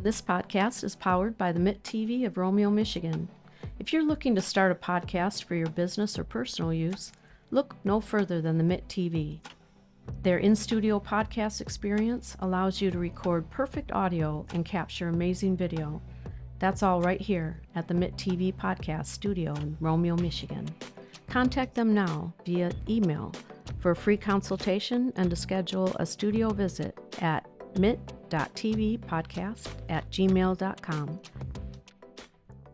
This podcast is powered by the Mitt TV of Romeo, Michigan. If you're looking to start a podcast for your business or personal use, look no further than the Mitt TV. Their in-studio podcast experience allows you to record perfect audio and capture amazing video. That's all right here at the Mitt TV podcast studio in Romeo, Michigan. Contact them now via email for a free consultation and to schedule a studio visit at mitt.tvpodcast@gmail.com.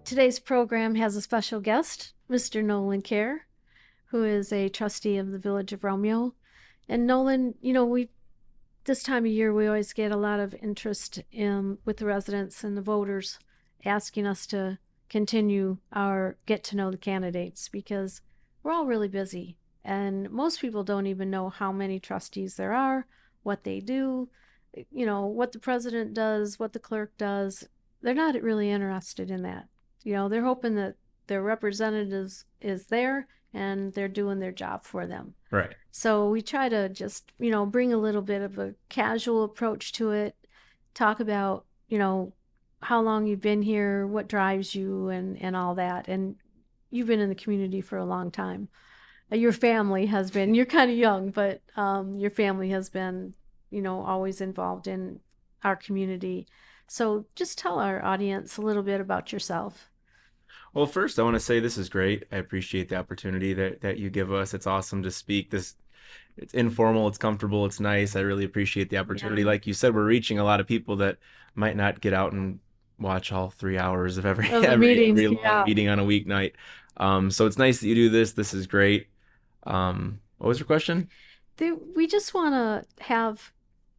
Today's program has a special guest, Mr. Nolan Kare, who is a trustee of the Village of Romeo. And Nolan, this time of year we always get a lot of interest with the residents and the voters asking us to continue our get to know the candidates because we're all really busy. And most people don't even know how many trustees there are, what they do, what the president does, what the clerk does. They're not really interested in that. They're hoping that their representative is there and they're doing their job for them. Right. So we try to just, bring a little bit of a casual approach to it, talk about, how long you've been here, what drives you and all that. And you've been in the community for a long time. Your family has been, you're kind of young, but your family has been, always involved in our community. So just tell our audience a little bit about yourself. Well, first, I want to say this is great. I appreciate the opportunity that you give us. It's awesome to speak. It's informal, it's comfortable, it's nice. I really appreciate the opportunity. Yeah. Like you said, we're reaching a lot of people that might not get out and watch all 3 hours of every Meetings, long meeting on a weeknight. So it's nice that you do this. This is great. What was your question? We just want to have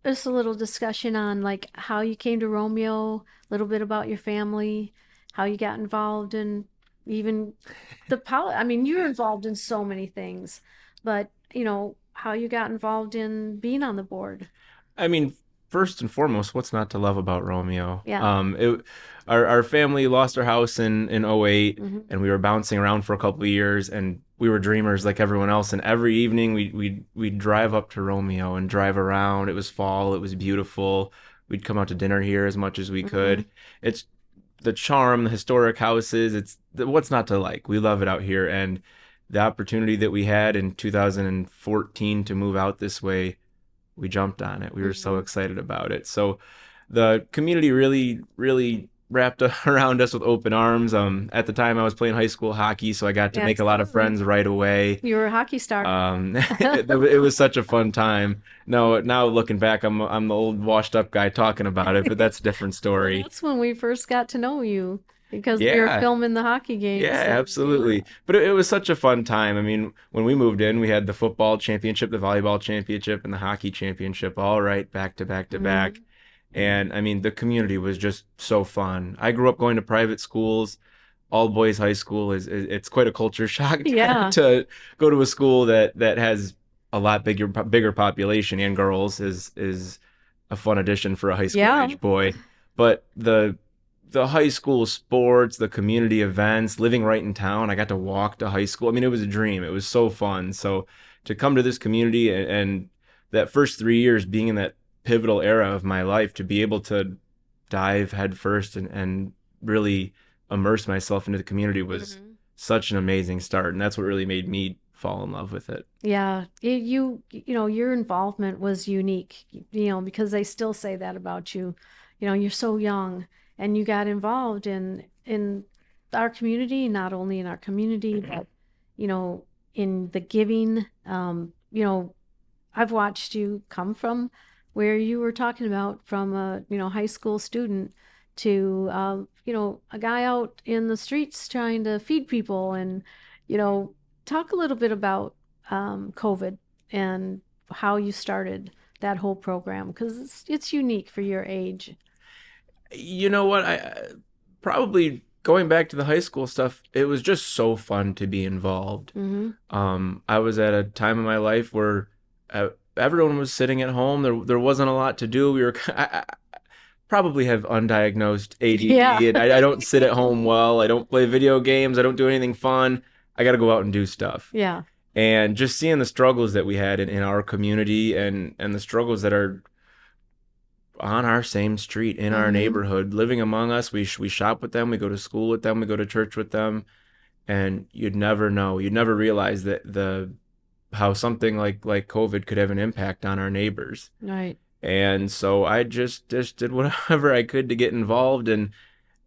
just a little discussion on like how you came to Romeo, a little bit about your family, how you got involved in even I mean, you're involved in so many things, but how you got involved in being on the board. I mean, first and foremost, what's not to love about Romeo? Yeah. Our family lost our house in 08, Mm-hmm. and we were bouncing around for a couple of years, and we were dreamers like everyone else. And every evening we'd drive up to Romeo and drive around. It was fall. It was beautiful. We'd come out to dinner here as much as we could. Mm-hmm. It's the charm, the historic houses. What's not to like. We love it out here, and the opportunity that we had in 2014 to move out this way, we jumped on it. We were so excited about it. So the community really, really wrapped around us with open arms. At the time I was playing high school hockey, so I got to make a lot of friends right away. You were a hockey star. It was such a fun time. No, now looking back, I'm the old washed up guy talking about it, but that's a different story. Well, that's when we first got to know you because we were filming the hockey games. Yeah, absolutely. But it was such a fun time. I mean, when we moved in, we had the football championship, the volleyball championship, and the hockey championship all right back to back to back. And I mean, the community was just so fun. I grew up going to private schools. All boys high school it's quite a culture shock to go to a school that has a lot bigger population and girls is a fun addition for a high school age boy. But the high school sports, the community events, living right in town, I got to walk to high school. I mean, it was a dream. It was so fun. So to come to this community and that first 3 years being in that pivotal era of my life, to be able to dive headfirst and really immerse myself into the community was such an amazing start. And that's what really made me fall in love with it. Yeah. Your involvement was unique, because they still say that about you. You're so young and you got involved in our community, not only in our community, but, in the giving. I've watched you come from where you were talking about from a, high school student to, a guy out in the streets trying to feed people and, talk a little bit about COVID and how you started that whole program because it's unique for your age. You know what? I probably going back to the high school stuff, it was just so fun to be involved. I was at a time in my life where everyone was sitting at home. There wasn't a lot to do. I probably have undiagnosed ADD, and I don't sit at home well. I don't play video games. I don't do anything fun. I got to go out and do stuff. Yeah. And just seeing the struggles that we had in our community and the struggles that are on our same street in our Mm-hmm. neighborhood, living among us. We shop with them, we go to school with them, we go to church with them, and you'd never know, you'd never realize that the how something like COVID could have an impact on our neighbors. Right. And so I just did whatever I could to get involved, and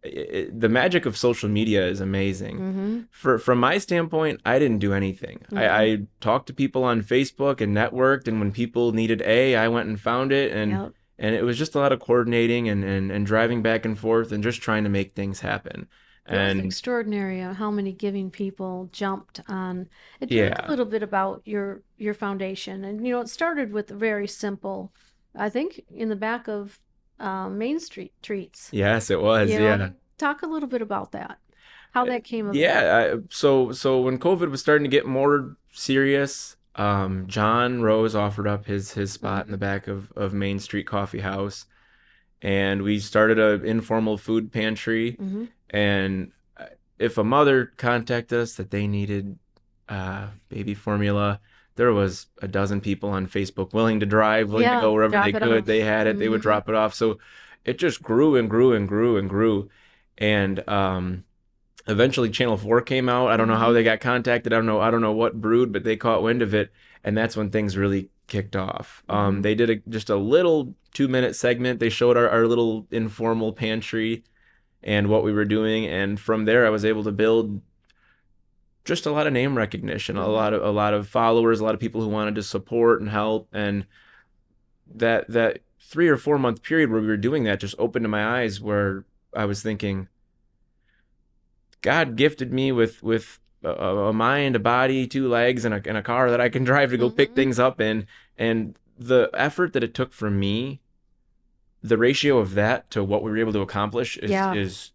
the magic of social media is amazing. Mm-hmm. From my standpoint, I didn't do anything. Mm-hmm. I talked to people on Facebook and networked, and when people needed I went and found it, Yep. and it was just a lot of coordinating and driving back and forth and just trying to make things happen. It was And extraordinary how many giving people jumped on. And talk a yeah, little bit about your foundation. And it started with a very simple, I think, in the back of Main Street treats. yes, it was. Yeah. Talk a little bit about that, how that came about. So when COVID was starting to get more serious, John Rose offered up his spot in Mm-hmm. the back of Main Street Coffee House, and we started a informal food pantry. Mm-hmm. And if a mother contacted us that they needed baby formula, there was a dozen people on Facebook willing to drive, willing to Yeah, go wherever they drop it could. They off. had it, they would Mm-hmm. drop it off. So it just grew and grew and grew and grew. And eventually Channel 4 came out. I don't know how Mm-hmm. they got contacted. I don't know what brewed, but they caught wind of it, and that's when things really kicked off. Mm-hmm. They did just a little 2-minute segment. They showed our little informal pantry and what we were doing, and from there I was able to build just a lot of name recognition, Mm-hmm. a lot of followers, a lot of people who wanted to support and help. And that 3 or 4 month period where we were doing that just opened my eyes, where I was thinking, God gifted me with a mind, a body, two legs, and a car that I can drive to go pick Mm-hmm. things up in. And the effort that it took from me, the ratio of that to what we were able to accomplish Yeah. is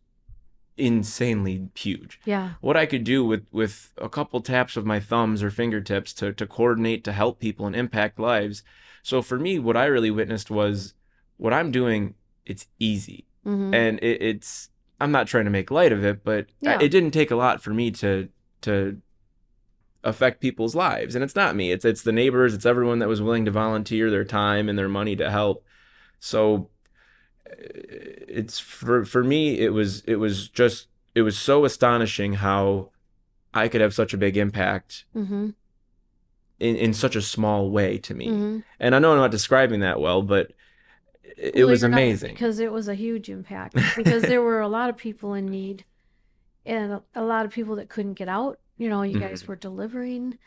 insanely huge. Yeah. What I could do with a couple taps of my thumbs or fingertips to coordinate to help people and impact lives. So for me, what I really witnessed was what I'm doing, it's easy. Mm-hmm. And it's I'm not trying to make light of it, but Yeah. it didn't take a lot for me to affect people's lives. And it's not me. It's the neighbors, it's everyone that was willing to volunteer their time and their money to help. So it's for me, it was so astonishing how I could have such a big impact Mm-hmm. in such a small way to me. Mm-hmm. And I know I'm not describing that well, but it Well, was you're not, amazing. because it was a huge impact, because there were a lot of people in need, and a lot of people that couldn't get out. You guys Mhm. were delivering,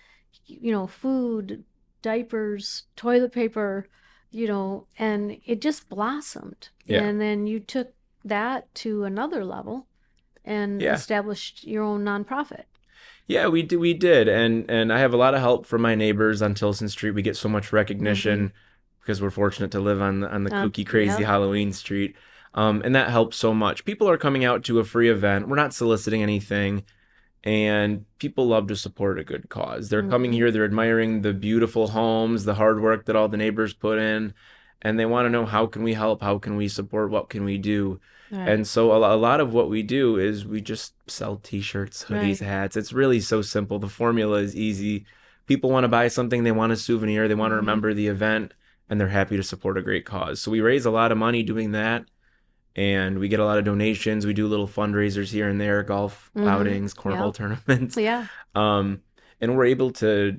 food, diapers, toilet paper, and it just blossomed. Yeah. And then you took that to another level and Yeah. established your own nonprofit. Yeah, we did. And I have a lot of help from my neighbors on Tilson Street. We get so much Mm-hmm. recognition because we're fortunate to live on the kooky crazy Yep. Halloween street. And that helps so much. People are coming out to a free event. We're not soliciting anything, and people love to support a good cause. They're coming Mm-hmm. here, they're admiring the beautiful homes, the hard work that all the neighbors put in, and they want to know, how can we help? How can we support? What can we do? Right. And so a lot of what we do is we just sell t-shirts, hoodies, Right. hats. It's really so simple. The formula is easy. People want to buy something, they want a souvenir, they want to Mm-hmm. remember the event, and they're happy to support a great cause. So we raise a lot of money doing that, and we get a lot of donations. We do little fundraisers here and there, golf Mm-hmm. outings, cornhole Yep. tournaments. Yeah. Um, and we're able to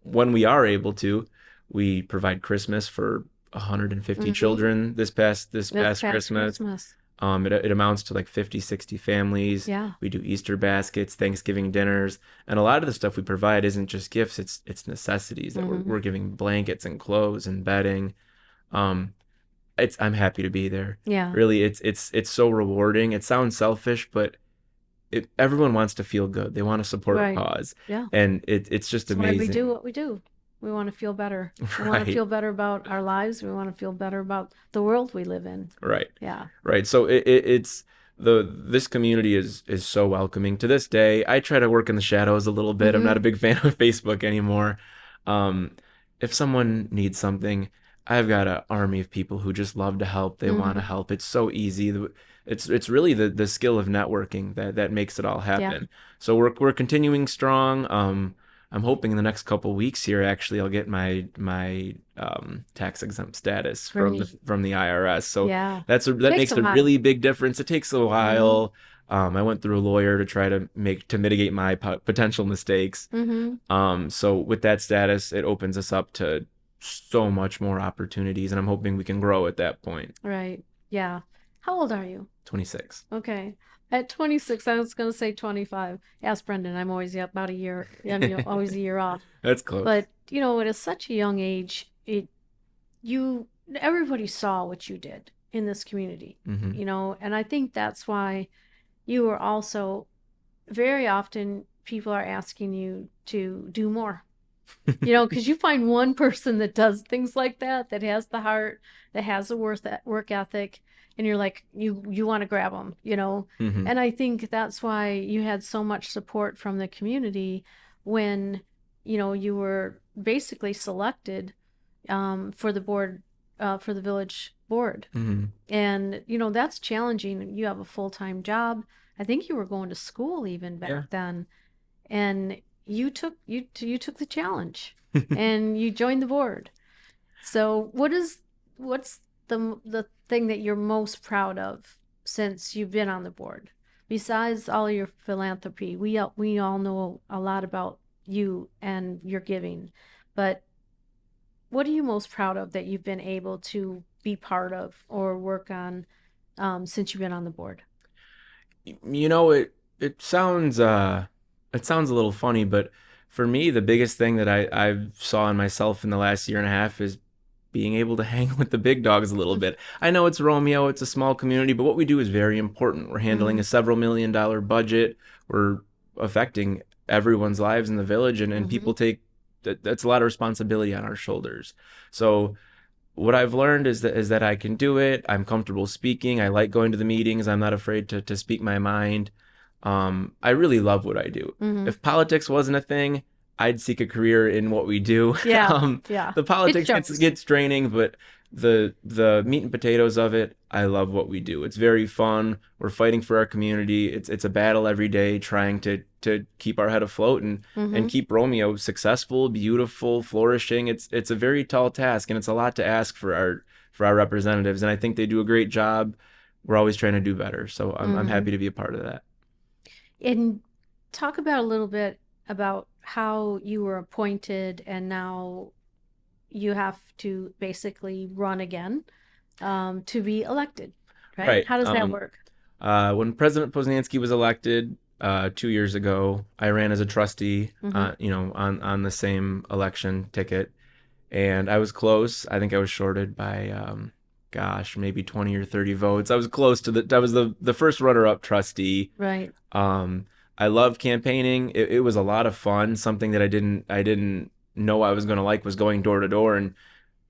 when we are able to, we provide Christmas for 150 Mm-hmm. children this This past past Christmas. Christmas. It amounts to like 50, 60 families. Yeah. We do Easter baskets, Thanksgiving dinners, and a lot of the stuff we provide isn't just gifts, it's necessities that Mm-hmm. we're giving blankets and clothes and bedding. Um, it's I'm happy to be there. Yeah. Really, it's so rewarding. It sounds selfish, but everyone wants to feel good. They want to support a Right. cause, Yeah. and it's just That's why we do amazing. what we do. We want to feel better. We want to Right, feel better about our lives. We want to feel better about the world we live in. right, Yeah. right. So it's this community is so welcoming. To this day, I try to work in the shadows a little bit. I'm not a Mm-hmm. big fan of Facebook anymore. Um, if someone needs something, I've got an army of people who just love to help. They want to Mm-hmm. help. It's so easy. It's really the skill of networking that makes it all Yeah. happen. So we're continuing strong. I'm hoping in the next couple weeks here, actually, I'll get my tax exempt status from Great. the IRS. So Yeah. that Takes makes a a while. really big difference. It takes a Mm-hmm. while. I went through a lawyer to try to mitigate my potential mistakes. Mm-hmm. So with that status, it opens us up to so much more opportunities, and I'm hoping we can grow at that point. Right. Yeah. How old are you? 26. Okay. At 26, I was going to say 25. Ask Brendan. I'm always about a year, always a year off. That's close. But, at such a young age, you, everybody saw what you did in this community, Hmm. and I think that's why you were also very often people are asking you to do more. Because you find one person that does things like that, that has the heart, that has the work ethic, and you're like, you want to grab them. Hmm. And I think that's why you had so much support from the community when, you were basically selected for the board, for the village board. Hmm. And, that's challenging. You have a full-time job. I think you were going to school even back Yeah. then, and you took the challenge and you joined the board. So what's the thing that you're most proud of since you've been on the board? Besides all your philanthropy, we all know a lot about you and your giving, but what are you most proud of that you've been able to be part of or work on since you've been on the board? You know, it sounds a little funny, but for me, the biggest thing that I saw in myself in the last year and a half is being able to hang with the big dogs a little bit. I know it's Romeo, it's a small community, but what we do is very important. We're handling Mm-hmm. a several $1 million budget. We're affecting everyone's lives in the village, and Mm-hmm. people take that's a lot of responsibility on our shoulders. So what I've learned is that I can do it. I'm comfortable speaking. I like going to the meetings. I'm not afraid to speak my mind. I really love what I do. Mm-hmm. If politics wasn't a thing, I'd seek a career in what we do. Yeah. um, Yeah. the It politics shows. gets draining, but the meat and potatoes of it, I love what we do. It's very fun. We're fighting for our community. It's a battle every day, trying to keep our head afloat and Mm-hmm. keep Romeo successful, beautiful, flourishing. It's a very tall task, and it's a lot to ask for our representatives. And I think they do a great job. We're always trying to do better. So I'm Mm-hmm. happy to be a part of that. And talk about a little bit about how you were appointed and now you have to basically run again to be elected, right? Right. How does that work? When President Poznanski was elected 2 years ago, I ran as a trustee, Mm-hmm. on the same election ticket, and I was close. I think I was shorted by, gosh, maybe 20 or 30 votes. I was close to I was the first runner-up trustee. Right. Um, I love campaigning. It was a lot of fun. Something that I didn't know I was going to like was going door to door, and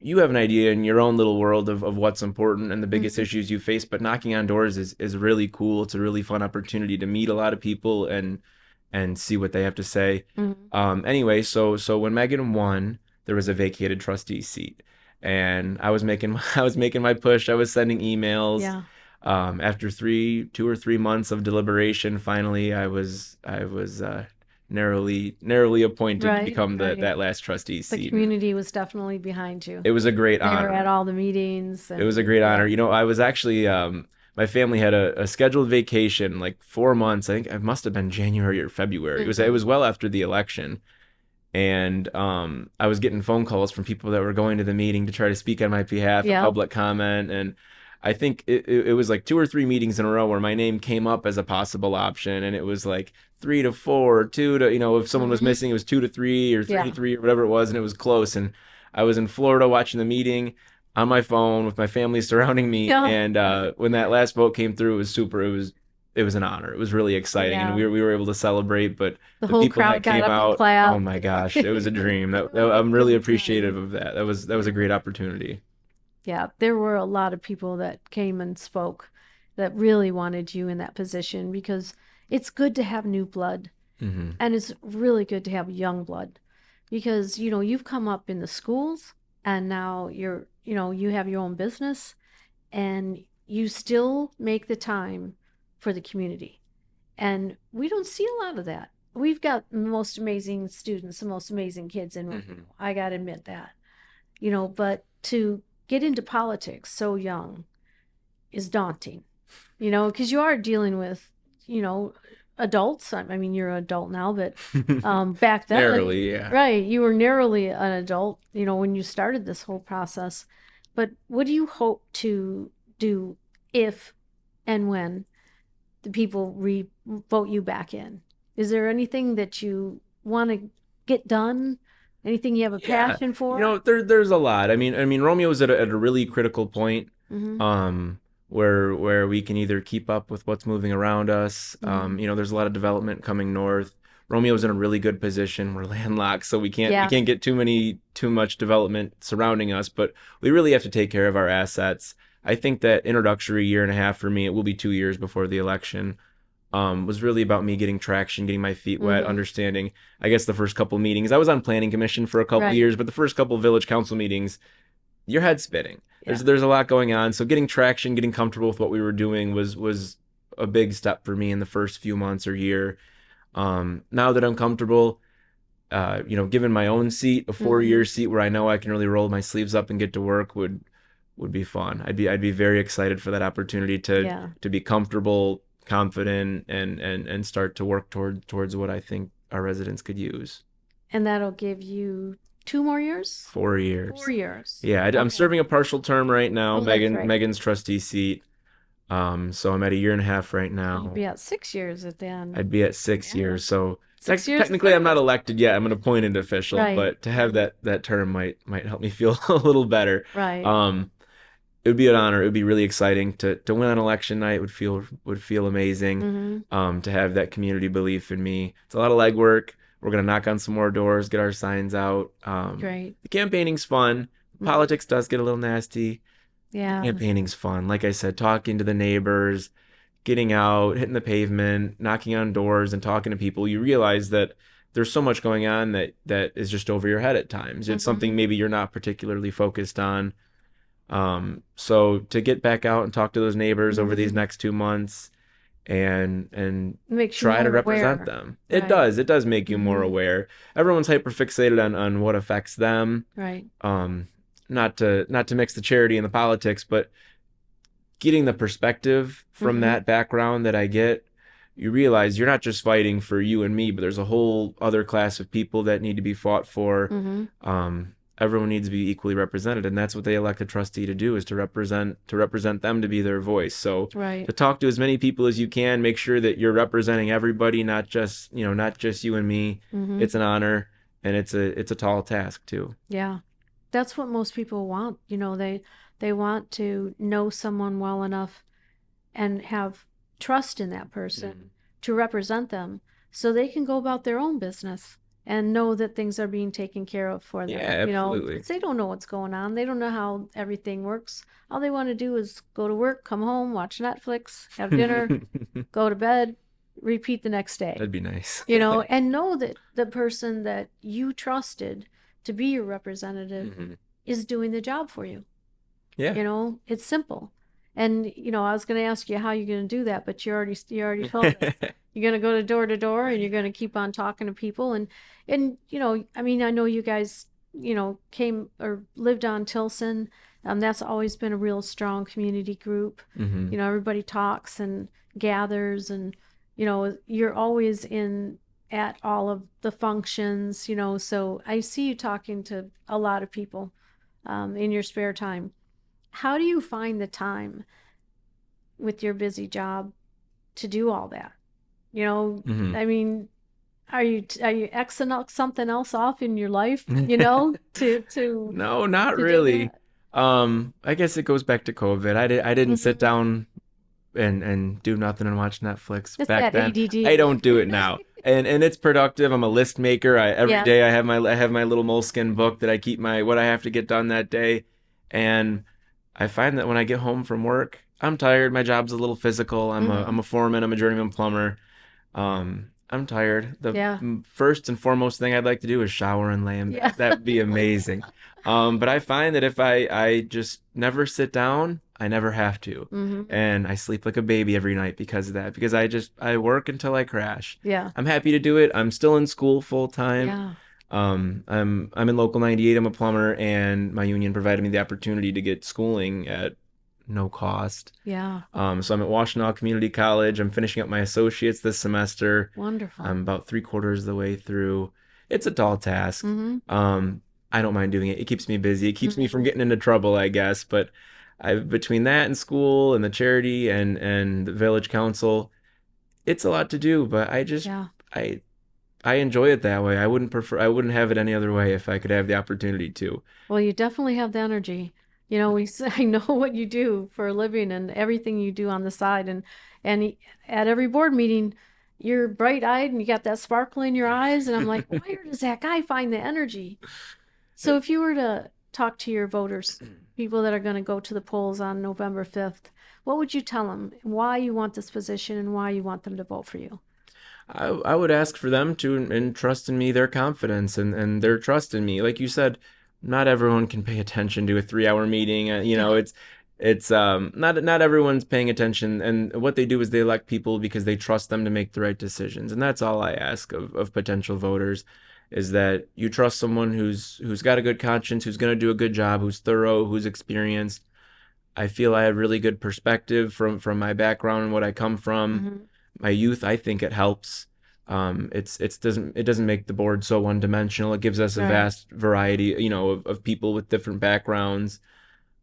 you have an idea in your own little world of what's important and the biggest Mm-hmm. issues you face, but knocking on doors is really cool. It's a really fun opportunity to meet a lot of people and see what they have to say. Mm-hmm. Anyway, so when Megan won, there was a vacated trustee seat, and I was making I was making my push. I was sending emails. Yeah. After 2 or 3 months of deliberation, finally I was narrowly appointed to Right. become Right. that last trustee The seat. And community was definitely behind you. it was a great They were at honor. all the meetings It was a and great honor. yeah. I was actually my family had a scheduled vacation like 4 months. I think it must have been January or February. It Mm-hmm. was well after the election, and I was getting phone calls from people that were going to the meeting to try to speak on my behalf and Yep. public comment. And I think it was like 2 or 3 meetings in a row where my name came up as a possible option, and it was like 3 to 4, 2 to, if someone was Mm-hmm. missing, it was 2 to 3 or three to Yeah. three or whatever it was, and it was close. And I was in Florida watching the meeting on my phone with my family surrounding me, Yeah. and when that last vote came through, it was super. It was an honor. It was really exciting, and Yeah. we were able to celebrate. But The the whole people crowd that got came up and out, oh clapped. my gosh, it was a dream. It was a I'm really great time. appreciative of that. That was a great opportunity. Yeah, there were a lot of people that came and spoke that really wanted you in that position because it's good to have new blood Hmm. and it's really good to have young blood because you've come up in the schools and now you have your own business and you still make the time for the community. And we don't see a lot of that. we've got the most amazing students, the most amazing kids in Romeo. Hmm. I got to admit that, but to get into politics so young is daunting, because you are dealing with, you know, adults. I mean, you're an adult now, but back then, Narrowly, yeah. right, you were narrowly an adult, when you started this whole process. But what do you hope to do if and when the people vote you back in? Is there anything that you want to get done? Anything you have a Yeah, passion for? there's a lot. I mean, Romeo's at a really critical point, Mm-hmm. um, where we can either keep up with what's moving around us. Mm-hmm. There's a lot of development coming north. Romeo's in a really good position. We're landlocked, so we Yeah. can't get too much development surrounding us, but we really have to take care of our assets. I think that introductory year and a half for me, it will be 2 years before the election, was really about me getting traction, getting my feet wet, Mm-hmm. understanding. I guess the first couple meetings, I was on planning commission for a couple Right. years, but the first couple village council meetings, your head's spinning. Yeah. There's a lot going on, so getting traction, getting comfortable with what we were doing was a big step for me in the first few months or year. Now that I'm comfortable, given my own seat, a 4 year Mm-hmm. seat where I know I can really roll my sleeves up and get to work would be fun. I'd be very excited for that opportunity Yeah. to be comfortable, confident, and start to work towards what I think our residents could use. And that'll give you 2 more years? 4 4 years. years. Yeah, I'm Okay. serving a partial term right now. Oh, that's right. Megan's trustee seat. So I'm at a year and a half right So you'd now. be at 6 years at the end. I'd be at 6 years. Yeah. So 6 years of technically I'm not service. elected yet. I'm an appointed official, Right. but to have that term might help me feel a little better. Right. Um, it would be an honor. It would be really exciting to win on election night. Would feel amazing. Mm-hmm. To have that community belief in me. It's a lot of legwork. We're gonna knock on some more doors, get our signs out. Great. The campaigning's fun. Mm-hmm. Politics does get a little nasty. Yeah. Campaigning's fun. Like I said, talking to the neighbors, getting out, hitting the pavement, knocking on doors, and talking to people. You realize that there's so much going on that is just over your head at times. It's Mm-hmm. something maybe you're not particularly focused on. So to get back out and talk to those neighbors over these Mm-hmm. next 2 months and Makes you try to more represent aware. them. It Right. does. It does make you more Mm-hmm. aware. Everyone's hyper fixated on what affects them. Right. Not to mix the charity and the politics, but getting the perspective from Mm-hmm. that background that I get, you realize you're not just fighting for you and me, but there's a whole other class of people that need to be fought for. Mm-hmm. Everyone needs to be equally represented, and that's what they elect a trustee to do, is to represent them, to be their voice. So Right. to talk to as many people as you can, make sure that you're representing everybody, not just you and me. Mm-hmm. It's an honor, and it's a tall task too. Yeah. That's what most people want. They want to know someone well enough and have trust in that person to represent them so they can go about their own business and know that things are being taken care of for Yeah, them. absolutely. 'Cause they don't know what's going on. They don't know how everything works. All they want to do is go to work, come home, watch Netflix, have dinner, go to bed, repeat the next day. That'd be nice. And know that the person that you trusted to be your representative Mhm. is doing the job for you. Yeah. It's simple. And I was going to ask you how you're going to do that, but you already told us. You're going to go to door and you're going to keep on talking to people and I mean, I know you guys, came or lived on Tilson. That's always been a real strong community group. Hmm. Everybody talks and gathers and you're always in at all of the functions, so I see you talking to a lot of people in your spare time. How do you find the time with your busy job to do all that? Hmm. I mean, are you Xing out something else off in your life, to No, not to do really. that? I guess it goes back to COVID. I didn't sit Hmm. down and do nothing and watch Netflix It's back that then. I ADD. don't do it now. And it's productive. I'm a list maker. Every Yeah. day I have my little moleskin book that I keep my what I have to get done that day. And I find that when I get home from work, I'm tired. My job's a little physical. I'm a Hmm. I'm a foreman. I'm a journeyman plumber. I'm tired. The Yeah. first and foremost thing I'd like to do is shower and lay in Yeah. bed. That'd be amazing. But I find that if I just never sit down, I never have to. Mm-hmm. And I sleep like a baby every night because of that. Because I work until I crash. Yeah. I'm happy to do it. I'm still in school full time. Yeah. I'm in local 98. I'm a plumber, and my union provided me the opportunity to get schooling at no cost. Yeah. So I'm at Washtenaw Community College. I'm finishing up my associates this semester. Wonderful. I'm about three-quarters of the way through. It's a tall task. Mm-hmm. I don't mind doing it. It keeps me busy. It keeps me Mm-hmm. from getting into trouble, I guess. But between that and school and the charity and the village council, it's a lot to do. But Yeah. I I enjoy it that way. I wouldn't have it any other way if I could have the opportunity to. Well, you definitely have the energy. I know what you do for a living and everything you do on the side, and at every board meeting, you're bright-eyed and you got that sparkle in your eyes, and I'm like, where does that guy find the energy? So if you were to talk to your voters, people that are going to go to the polls on November 5th, what would you tell them? Why you want this position and why you want them to vote for you? I would ask for them to entrust in me their confidence and their trust in me. Like you said, not everyone can pay attention to a 3 hour meeting. Yeah. It's not everyone's paying attention, and what they do is they elect people because they trust them to make the right decisions, and that's all I ask of potential voters, is that you trust someone who's got a good conscience, who's going to do a good job, who's thorough, who's experienced. I feel I have really good perspective from my background and what I come from, Hmm. my youth. I think it helps. It doesn't make the board so one dimensional. It gives us a Right. vast variety, of people with different backgrounds.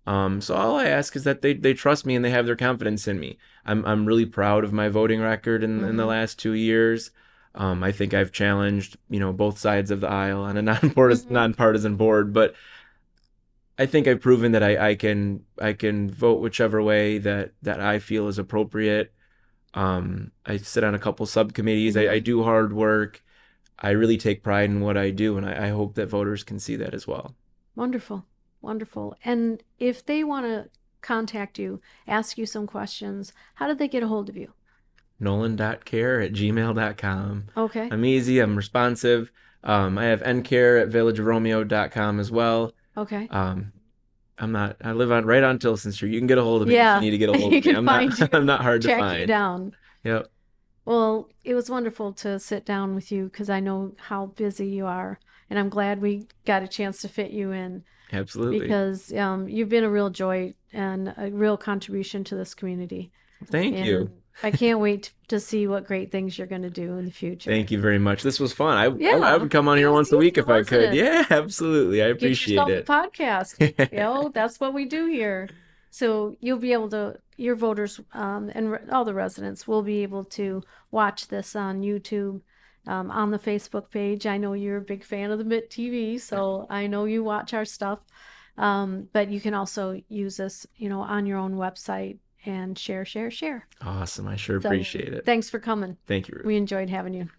So all I ask is that they trust me and they have their confidence in me. I'm really proud of my voting record in the Hmm. last 2 years. I think I've challenged, both sides of the aisle on a nonpartisan Hmm. nonpartisan board, but I think I've proven that I can vote whichever way that I feel is appropriate. I sit on a couple subcommittees. I Hmm. do hard work. I really take pride in what I do, and I hope that voters can see that as well. Wonderful. Wonderful. And if they want to contact you, ask you some questions, how did they get a hold of you? Nolan.care@gmail.com. Okay. I'm easy. I'm responsive. I have ncare@villageofromeo.com as well. Okay. Um, I live on right on Tilson Street. You can get a hold of me if you Yeah. need to get a hold You of me. can find you, I'm not hard to track you find. down. Yep, Well, it was wonderful to sit down with you because I know how busy you are. And I'm glad we got a chance to fit you in absolutely. because you've been a real joy and a real contribution to this community. Thank you. And I can't wait to see what great things you're going to do in the future. Thank you very much. This was fun. I Yeah, would come on here once a week easy, if I wasn't could. it? Yeah, absolutely. I Get appreciate yourself a it. podcast. That's what we do here. So you'll be able to, your voters and all the residents will be able to watch this on YouTube, on the Facebook page. I know you're a big fan of the Mitt TV, so I know you watch our stuff. But you can also use this, on your own website and share, share, share. Awesome. I sure So appreciate it. thanks for coming. Thank you, Ruth. We enjoyed having you.